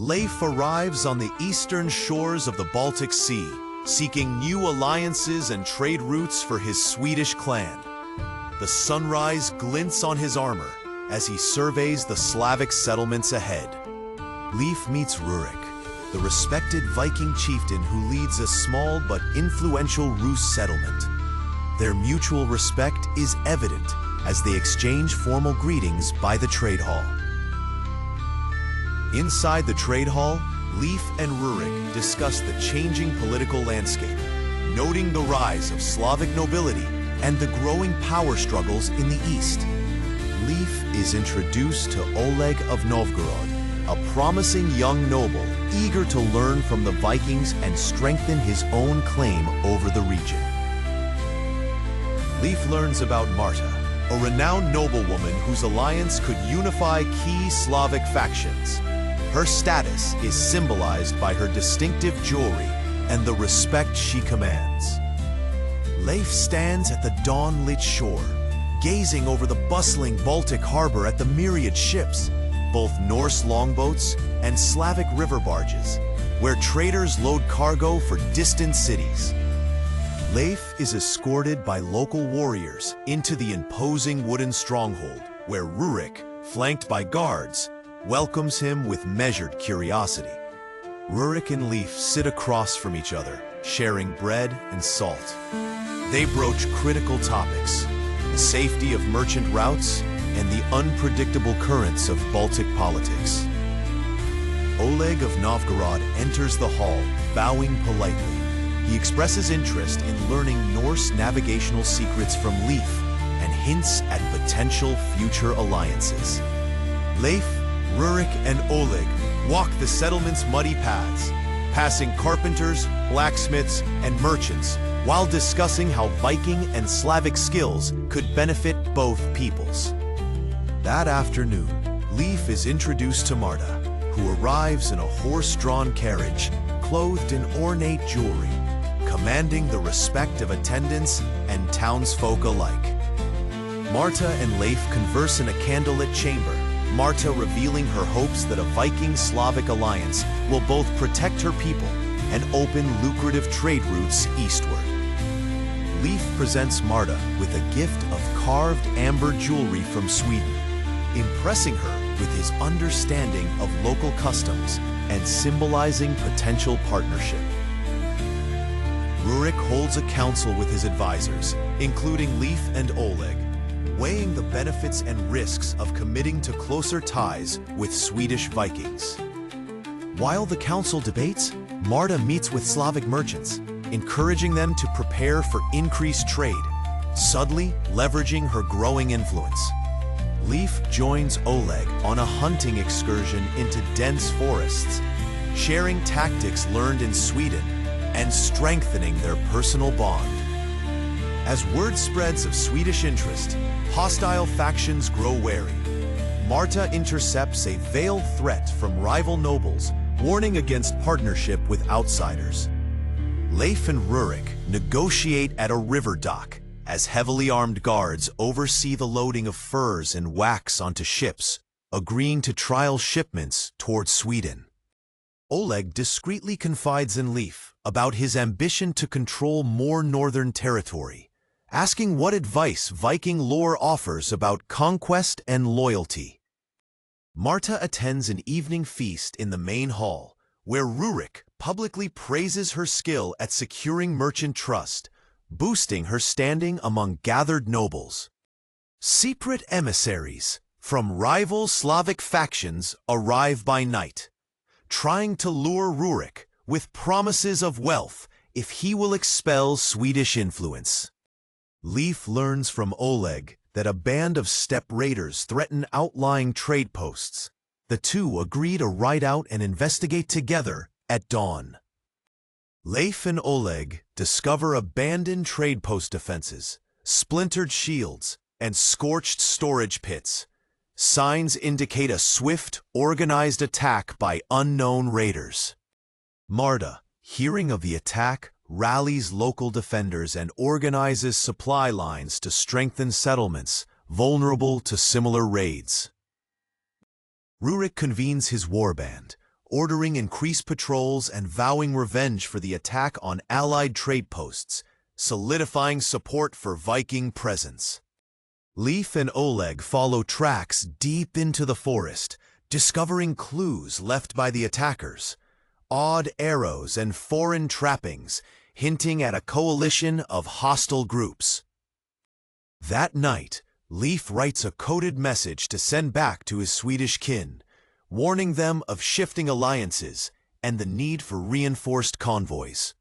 Leif arrives on the eastern shores of the Baltic Sea, seeking new alliances and trade routes for his Swedish clan. The sunrise glints on his armor as he surveys the Slavic settlements ahead. Leif meets Rurik, the respected Viking chieftain who leads a small but influential Rus settlement. Their mutual respect is evident as they exchange formal greetings by the trade hall. Inside the trade hall, Leif and Rurik discuss the changing political landscape, noting the rise of Slavic nobility and the growing power struggles in the east. Leif is introduced to Oleg of Novgorod, a promising young noble eager to learn from the Vikings and strengthen his own claim over the region. Leif learns about Marta, a renowned noblewoman whose alliance could unify key Slavic factions. Her status is symbolized by her distinctive jewelry and the respect she commands. Leif stands at the dawn-lit shore, gazing over the bustling Baltic harbor at the myriad ships, both Norse longboats and Slavic river barges, where traders load cargo for distant cities. Leif is escorted by local warriors into the imposing wooden stronghold, where Rurik, flanked by guards, welcomes him with measured curiosity. Rurik and Leif sit across from each other, sharing bread and salt. They broach critical topics, the safety of merchant routes and the unpredictable currents of Baltic politics. Oleg of Novgorod enters the hall, bowing politely. He expresses interest in learning Norse navigational secrets from Leif and hints at potential future alliances. Leif, Rurik, and Oleg walk the settlement's muddy paths, passing carpenters, blacksmiths, and merchants while discussing how Viking and Slavic skills could benefit both peoples. That afternoon, Leif is introduced to Marta, who arrives in a horse-drawn carriage, clothed in ornate jewelry, commanding the respect of attendants and townsfolk alike. Marta and Leif converse in a candlelit chamber, Marta revealing her hopes that a Viking-Slavic alliance will both protect her people and open lucrative trade routes eastward. Leif presents Marta with a gift of carved amber jewelry from Sweden, impressing her with his understanding of local customs and symbolizing potential partnership. Rurik holds a council with his advisors, including Leif and Oleg, weighing the benefits and risks of committing to closer ties with Swedish Vikings. While the council debates, Marta meets with Slavic merchants, encouraging them to prepare for increased trade, subtly leveraging her growing influence. Leif joins Oleg on a hunting excursion into dense forests, sharing tactics learned in Sweden and strengthening their personal bond. As word spreads of Swedish interest, hostile factions grow wary. Marta intercepts a veiled threat from rival nobles, warning against partnership with outsiders. Leif and Rurik negotiate at a river dock as heavily armed guards oversee the loading of furs and wax onto ships, agreeing to trial shipments towards Sweden. Oleg discreetly confides in Leif about his ambition to control more northern territory, asking what advice Viking lore offers about conquest and loyalty. Marta attends an evening feast in the main hall, where Rurik publicly praises her skill at securing merchant trust, boosting her standing among gathered nobles. Secret emissaries from rival Slavic factions arrive by night, trying to lure Rurik with promises of wealth if he will expel Swedish influence. Leif learns from Oleg that a band of steppe raiders threaten outlying trade posts. The two agree to ride out and investigate together at dawn. Leif and Oleg discover abandoned trade post defenses, splintered shields, and scorched storage pits. Signs indicate a swift, organized attack by unknown raiders. Marta, hearing of the attack, rallies local defenders and organizes supply lines to strengthen settlements vulnerable to similar raids. Rurik convenes his warband, ordering increased patrols and vowing revenge for the attack on Allied trade posts, solidifying support for Viking presence. Leif and Oleg follow tracks deep into the forest, discovering clues left by the attackers, odd arrows and foreign trappings hinting at a coalition of hostile groups. That night, Leif writes a coded message to send back to his Swedish kin, warning them of shifting alliances and the need for reinforced convoys.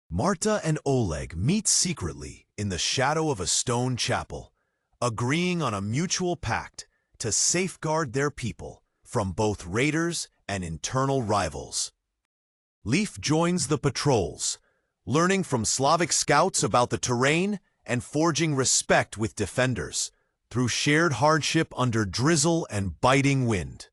Marta and Oleg meet secretly in the shadow of a stone chapel, agreeing on a mutual pact to safeguard their people from both raiders and internal rivals. Leif joins the patrols, learning from Slavic scouts about the terrain and forging respect with defenders through shared hardship under drizzle and biting wind.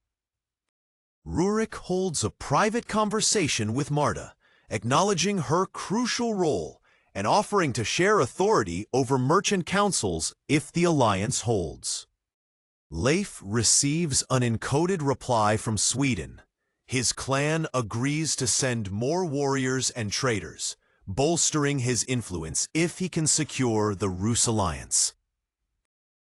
Rurik holds a private conversation with Marta, acknowledging her crucial role and offering to share authority over merchant councils if the alliance holds. Leif receives an encoded reply from Sweden. His clan agrees to send more warriors and traders, bolstering his influence if he can secure the Rus alliance.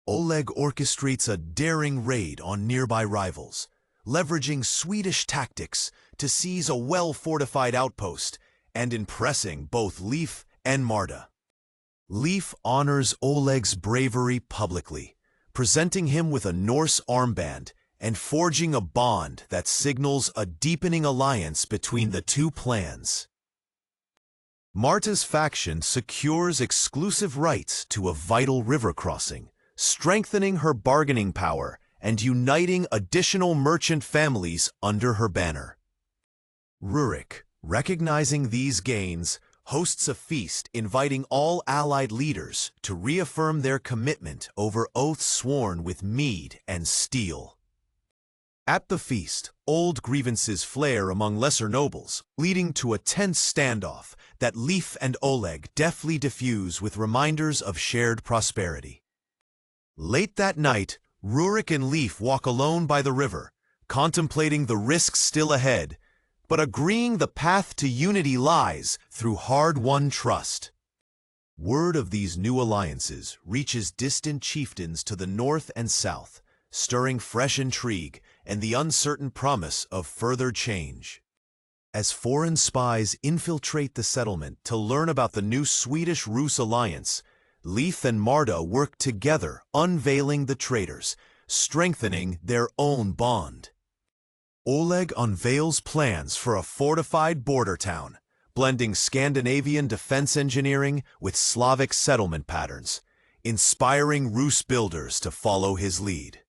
Oleg orchestrates a daring raid on nearby rivals, leveraging Swedish tactics to seize a well-fortified outpost and impressing both Leif and Marta. Leif honors Oleg's bravery publicly, presenting him with a Norse armband and forging a bond that signals a deepening alliance between the two clans. Marta's faction secures exclusive rights to a vital river crossing, strengthening her bargaining power and uniting additional merchant families under her banner. Rurik, recognizing these gains, hosts a feast inviting all Allied leaders to reaffirm their commitment over oaths sworn with mead and steel. At the feast, old grievances flare among lesser nobles, leading to a tense standoff that Leif and Oleg deftly diffuse with reminders of shared prosperity. Late that night, Rurik and Leif walk alone by the river, contemplating the risks still ahead, but agreeing the path to unity lies through hard-won trust. Word of these new alliances reaches distant chieftains to the north and south, stirring fresh intrigue and the uncertain promise of further change. As foreign spies infiltrate the settlement to learn about the new Swedish-Rus alliance, Leif and Marta work together, unveiling the traitors, strengthening their own bond. Oleg unveils plans for a fortified border town, blending Scandinavian defense engineering with Slavic settlement patterns, inspiring Rus builders to follow his lead.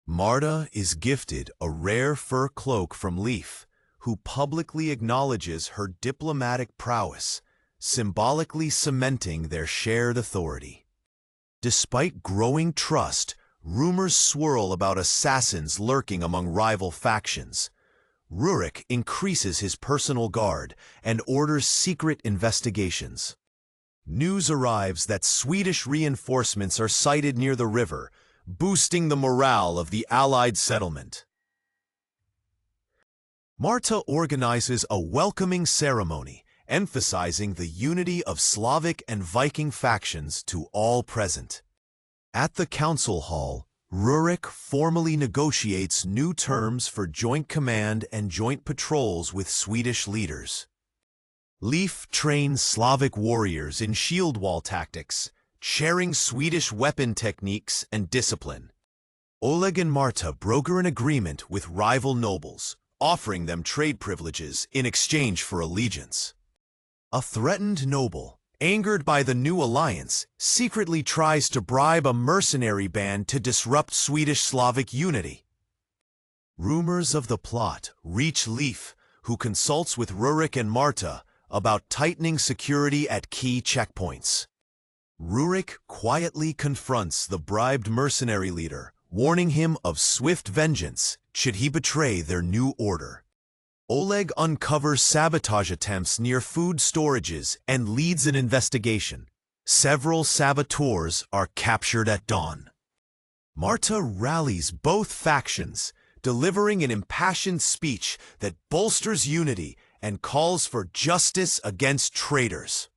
Marta is gifted a rare fur cloak from Leif, who publicly acknowledges her diplomatic prowess, symbolically cementing their shared authority. Despite growing trust, rumors swirl about assassins lurking among rival factions. Rurik increases his personal guard and orders secret investigations. News arrives that Swedish reinforcements are sighted near the river, boosting the morale of the Allied settlement. Marta organizes a welcoming ceremony, emphasizing the unity of Slavic and Viking factions to all present. At the council hall, Rurik formally negotiates new terms for joint command and joint patrols with Swedish leaders. Leif trains Slavic warriors in shield wall tactics, sharing Swedish weapon techniques and discipline. Oleg and Marta broker an agreement with rival nobles, offering them trade privileges in exchange for allegiance. A threatened noble, angered by the new alliance, secretly tries to bribe a mercenary band to disrupt Swedish-Slavic unity. Rumors of the plot reach Leif, who consults with Rurik and Marta about tightening security at key checkpoints. Rurik quietly confronts the bribed mercenary leader, warning him of swift vengeance should he betray their new order. Oleg uncovers sabotage attempts near food storages and leads an investigation. Several saboteurs are captured at dawn. Marta rallies both factions, delivering an impassioned speech that bolsters unity and calls for justice against traitors.